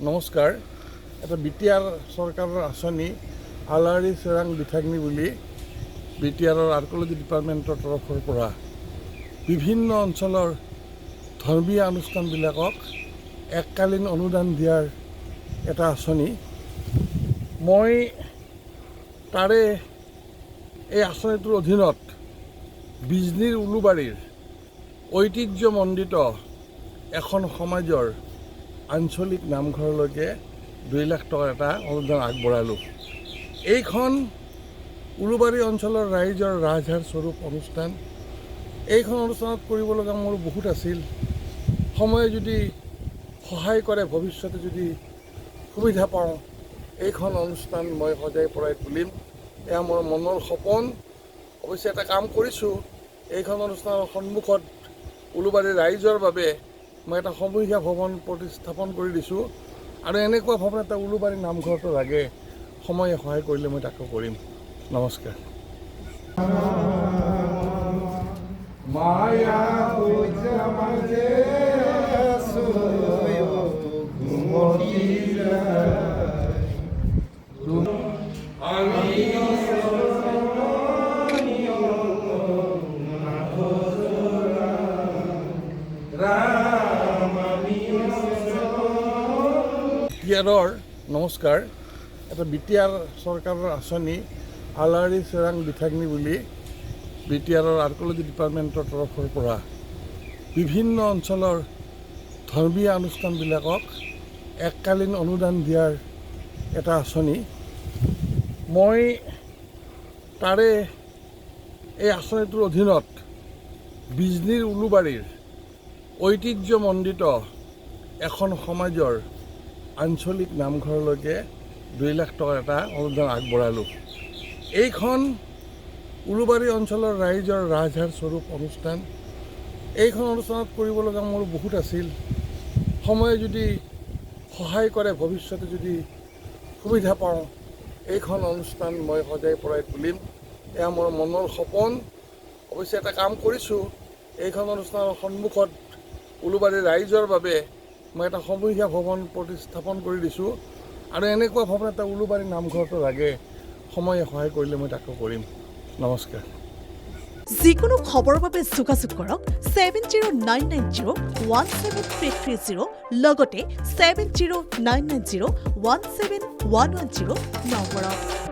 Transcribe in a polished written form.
নমস্কাৰ। এটা বিটিআৰ চৰকাৰৰ আঁচনি আলাৰী চেৰাং বিথাগনি বুলি বিটিআৰৰ আৰ্কলজি ডিপাৰ্টমেণ্টৰ তৰফৰ পৰা বিভিন্ন অঞ্চলৰ ধৰ্মীয় অনুষ্ঠানবিলাকক এককালীন অনুদান দিয়াৰ এটা আঁচনি। মই তাৰে এই আঁচনিটোৰ অধীনত বিজনীৰ উলুবাৰীৰ ঐতিহ্যমণ্ডিত এখন সমাজৰ আঞ্চলিক নামঘৰলৈকে 2 লাখ টকাৰ এটা অনুদান আগবঢ়ালোঁ। এইখন উলুবাৰী অঞ্চলৰ ৰাইজৰ ৰাজহাড় স্বৰূপ অনুষ্ঠান। এইখন অনুষ্ঠানত কৰিব লগা মোৰ বহুত আছিল। সময়ে যদি সহায় কৰে, ভৱিষ্যতে যদি সুবিধা পাওঁ, এইখন অনুষ্ঠান মই সজাই পৰাই তুলিম। এয়া মোৰ মনৰ সপোন। অৱশ্যে এটা কাম কৰিছোঁ, এইখন অনুষ্ঠানৰ সন্মুখত উলুবাৰীৰ ৰাইজৰ বাবে মই এটা সমূহীয়া ভৱন প্ৰতিস্থাপন কৰি দিছোঁ আৰু এনেকুৱা ভৱন এটা উলুবাৰী নামঘৰটো লাগে। সময়ে সহায় কৰিলে মই তাকো কৰিম। নমস্কাৰ। নমস্কাৰ। এটা বিটিআৰ চৰকাৰৰ আঁচনি আলাৰী চেৰাং বিথাগনি বুলি বিটিআৰৰ আৰ্কলজি ডিপাৰ্টমেণ্টৰ তৰফৰ পৰা বিভিন্ন অঞ্চলৰ ধৰ্মীয় অনুষ্ঠানবিলাকক এককালীন অনুদান দিয়াৰ এটা আঁচনি। মই তাৰে এই আঁচনিটোৰ অধীনত বিজনীৰ উলুবাৰীৰ ঐতিহ্যমণ্ডিত এখন সমাজৰ আঞ্চলিক নামঘৰলৈকে 2 লাখ টকাৰ এটা অনুদান আগবঢ়ালোঁ। এইখন উলুবাৰী অঞ্চলৰ ৰাইজৰ ৰাজহাড় স্বৰূপ অনুষ্ঠান। এইখন অনুষ্ঠানত কৰিব লগা মোৰ বহুত আছিল। সময়ে যদি সহায় কৰে, ভৱিষ্যতে যদি সুবিধা পাওঁ, এইখন অনুষ্ঠান মই সজাই পৰাই তুলিম। এয়া মোৰ মনৰ সপোন। অৱশ্যে এটা কাম কৰিছোঁ, এইখন অনুষ্ঠানৰ সন্মুখত উলুবাৰীৰ ৰাইজৰ বাবে মই এটা সমূহীয়া ভৱন প্ৰতিস্থাপন কৰি দিছোঁ আৰু এনেকুৱা ভৱন এটা উলুবাৰী নামঘৰটো লাগে। সময়ে সহায় কৰিলে মই তাকো কৰিম। নমস্কাৰ। যিকোনো খবৰৰ বাবে যোগাযোগ কৰক 7099017330 লগতে 7099017110 নম্বৰত।